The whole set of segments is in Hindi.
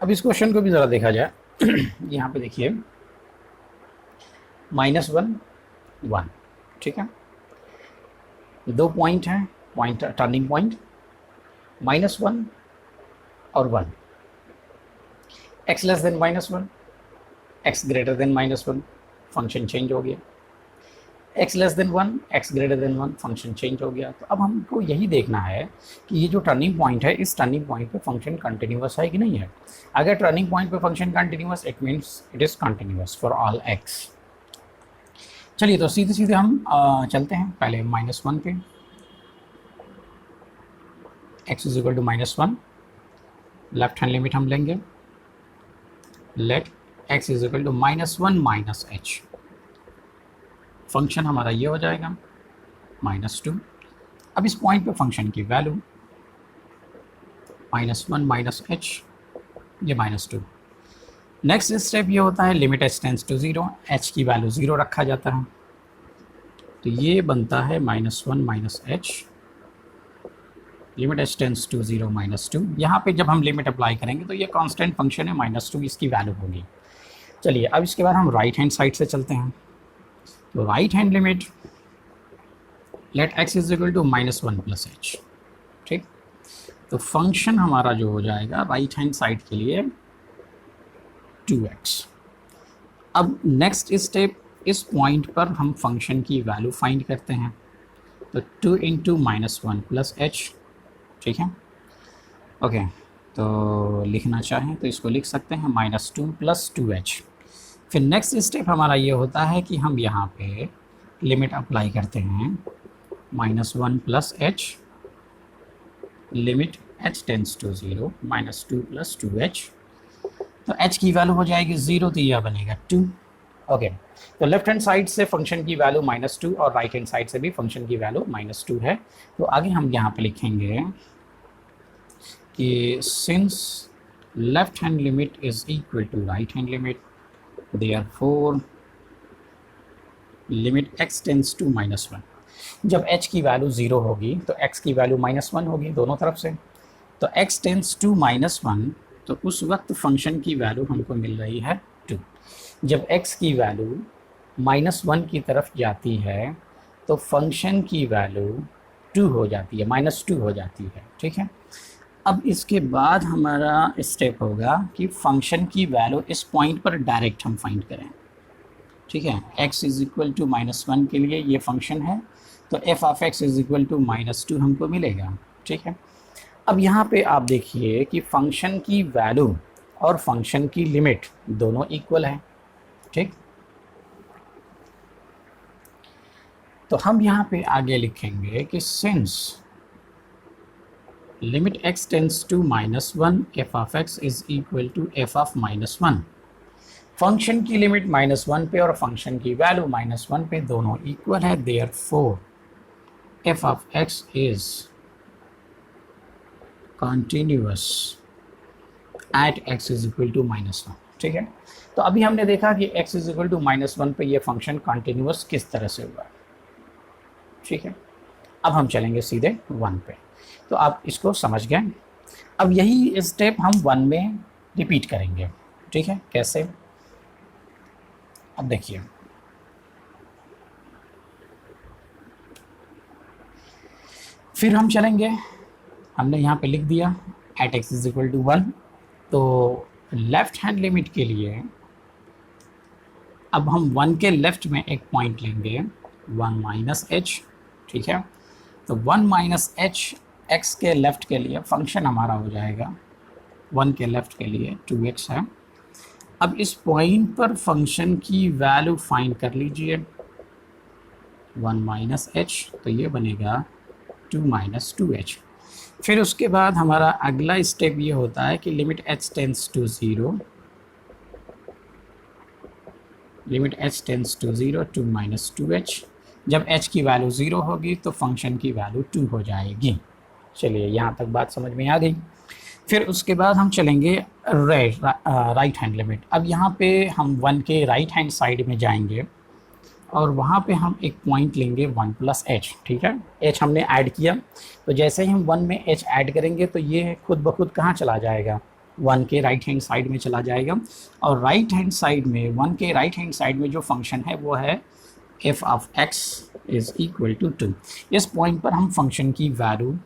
अब इस क्वेश्चन को भी ज़रा देखा जाए। यहाँ पे देखिए -1 1, ठीक है, दो पॉइंट हैं, पॉइंट टर्निंग पॉइंट -1 और 1, x less than -1, x greater than -1, function change हो गया, x less than 1, x greater than 1, function change हो गया। तो अब हमको यही देखना है कि ये जो टर्निंग पॉइंट है, इस टर्निंग पॉइंट पे फंक्शन कंटिन्यूअस है कि नहीं है। अगर टर्निंग पॉइंट पे function continuous, it means it is continuous for all x। चलिए तो सीधे सीधे हम चलते हैं पहले -1 पे। x is equal to -1, left hand limit हम लेंगे, let x is equal to -1 - h, function हमारा ये हो जाएगा -2। अब इस पॉइंट पे फंक्शन की वैल्यू -1 - h, ये -2। नेक्स्ट स्टेप ये होता है limit h tends to 0, h की वैल्यू 0 रखा जाता है, तो ये बनता है -1 - h, limit h tends to 0 -2। यहाँ पे जब हम लिमिट अप्लाई करेंगे तो ये कांस्टेंट फंक्शन है, -2 इसकी वैल्यू होगी। चलिए अब इसके बाद हम राइट हैंड साइड से चलते हैं। तो right hand limit let x is equal to -1 + h, ठीक। तो फंक्शन हमारा जो हो जाएगा राइट हैंड साइड के लिए 2x। अब नेक्स्ट स्टेप, इस पॉइंट पर हम फंक्शन की वैल्यू फाइंड करते हैं, तो 2 × -1 + h, ठीक है। ओके, तो लिखना चाहें तो इसको लिख सकते हैं -2 + 2h। फिर नेक्स्ट स्टेप हमारा ये होता है कि हम यहाँ पे लिमिट अप्लाई करते हैं -1 + h, limit h tends to 0, -2 + 2h, तो h की वैल्यू हो जाएगी 0, तो यह बनेगा 2। ओके, तो लेफ्ट हैंड साइड से फंक्शन की वैल्यू -2 और राइट हैंड साइड से भी फंक्शन की वैल्यू -2 है। तो आगे हम यहाँ पे लिखेंगे कि since left hand limit is equal to right hand limit, therefore limit x tends to -1। जब h की वैल्यू 0 होगी तो x की वैल्यू -1 होगी दोनों तरफ से, तो x टेंड्स टू -1, तो उस वक्त फंक्शन की वैल्यू हमको मिल रही है 2। जब x की वैल्यू -1 की तरफ जाती है तो फंक्शन की वैल्यू 2 हो जाती है, -2 हो जाती है, ठीक है। अब इसके बाद हमारा स्टेप होगा कि फंक्शन की वैल्यू इस पॉइंट पर डायरेक्ट हम फाइंड करें, ठीक है। x इज इक्वल टू -1 के लिए ये फंक्शन है, तो f(x) इज इक्वल टू -2 हमको मिलेगा, ठीक है। अब यहाँ पे आप देखिए कि फंक्शन की वैल्यू और फंक्शन की लिमिट दोनों इक्वल है, ठीक। तो हम यहाँ पे आगे लिखेंगे कि since limit x tends to -1, f(x) is equal to f of -1। Function की लिमिट -1 पे और फंक्शन की वैल्यू -1 पे दोनों इक्वल है, therefore f(x) is continuous at x is equal to -1, ठीक है। तो अभी हमने देखा कि x इज इक्वल टू -1 पे ये फंक्शन कंटिन्यूअस किस तरह से हुआ, ठीक है। अब हम चलेंगे सीधे 1 पे, तो आप इसको समझ गए। अब यही स्टेप हम 1 में रिपीट करेंगे, ठीक है। कैसे, अब देखिए फिर हम चलेंगे, हमने यहाँ पे लिख दिया at x is equal to 1, तो लेफ्ट हैंड लिमिट के लिए अब हम 1 के लेफ्ट में एक पॉइंट लेंगे 1 - h, ठीक है। तो 1 - h x के लेफ्ट के लिए फंक्शन हमारा हो जाएगा 1 के लेफ्ट के लिए 2x है। अब इस पॉइंट पर फंक्शन की वैल्यू फाइंड कर लीजिए 1 - h, तो ये बनेगा 2 - 2h। फिर उसके बाद हमारा अगला स्टेप ये होता है कि limit h tends to 0, limit h tends to 0, 2 - 2h। जब h की वैल्यू 0 होगी तो फंक्शन की वैल्यू 2 हो जाएगी। चलिए यहाँ तक बात समझ में आ गई। फिर उसके बाद हम चलेंगे राइट हैंड लिमिट। अब यहाँ पे हम 1 के राइट हैंड साइड में जाएंगे और वहाँ पे हम एक पॉइंट लेंगे 1 + h, ठीक है। h हमने ऐड किया, तो जैसे ही हम 1 में h ऐड करेंगे तो ये खुद ब खुद कहाँ चला जाएगा, 1 के राइट हैंड साइड में चला जाएगा, और राइट हैंड साइड में 1 के राइट हैंड साइड में जो फंक्शन है वो है f of x is equal to 2। इस पॉइंट पर हम फंक्शन की वैल्यू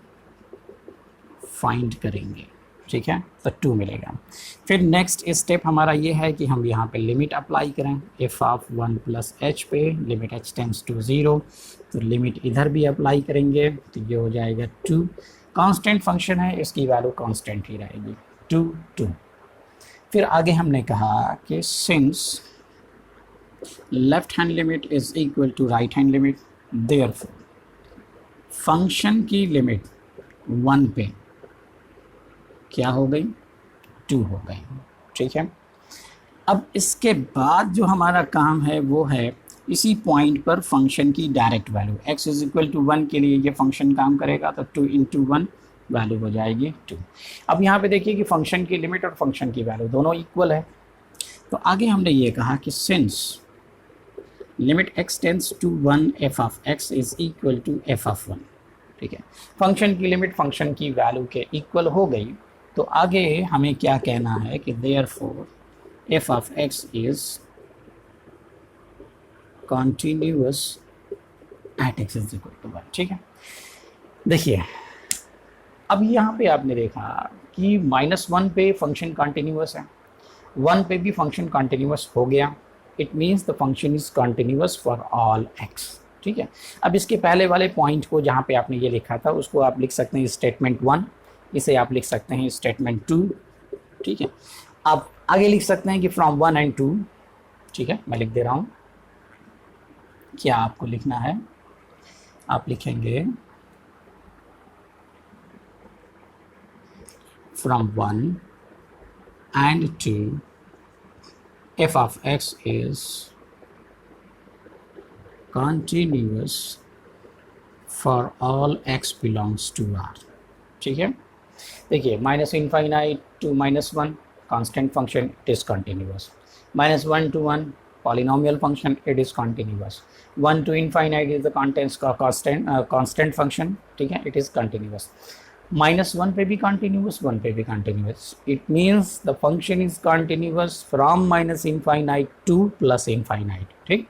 फाइंड करेंगे, ठीक है, तो 2 मिलेगा। फिर नेक्स्ट स्टेप हमारा ये है कि हम यहाँ पे लिमिट अप्लाई करें f ऑफ 1 प्लस एच पे, लिमिट h टेंड्स टू 0, तो लिमिट इधर भी अप्लाई करेंगे तो ये हो जाएगा 2। कांस्टेंट फंक्शन है, इसकी वैल्यू कांस्टेंट ही रहेगी 2 2। फिर आगे हमने कहा कि since left hand limit is equal to right hand limit, therefore function की लिमिट 1 पे क्या हो गई, 2 हो गई, ठीक है। अब इसके बाद जो हमारा काम है वो है इसी पॉइंट पर फंक्शन की direct value x is equal to 1 के लिए ये फंक्शन काम करेगा, तो 2 इंटू 1 वैल्यू हो जाएगी 2। अब यहाँ पे देखिए कि फंक्शन की लिमिट और फंक्शन की वैल्यू दोनों इक्वल है, तो आगे हमने ये कहा कि since limit x tends to 1 f of x is equal to f of 1, ठीक है, फंक्शन की लिमिट फंक्शन की वैल्यू के इक्वल हो गई, तो आगे हमें क्या कहना है कि therefore f of x is continuous at x is equal to 1, ठीक है। देखिए अब यहाँ पे आपने देखा कि -1 पे फंक्शन कॉन्टिन्यूअस है, 1 पे भी फंक्शन कॉन्टिन्यूअस हो गया, it means the function is continuous for all x, ठीक है। अब इसके पहले वाले पॉइंट को जहाँ पे आपने ये लिखा था उसको आप लिख सकते हैं स्टेटमेंट 1, इसे आप लिख सकते हैं स्टेटमेंट 2, ठीक है। आप आगे लिख सकते हैं कि फ्रॉम 1 एंड 2, ठीक है, मैं लिख दे रहा हूँ, क्या आपको लिखना है, आप लिखेंगे from 1 and 2 f of x is continuous for all x belongs to R, ठीक है। देखिए -∞ to -1 constant function it is continuous, -1 to 1 polynomial function it is continuous, 1 to infinite is the constant function, ठीक है, it is continuous, -1 पे भी continuous, 1 पे भी continuous, it means the function is continuous from -∞ to +∞, ठीक,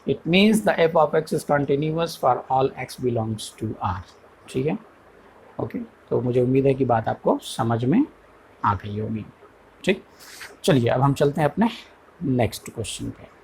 it means the f of x is continuous for all x belongs to R, ठीक है, ओके। तो मुझे उम्मीद है कि बात आपको समझ में आ गई होगी, ठीक। चलिए अब हम चलते हैं अपने नेक्स्ट क्वेश्चन पे।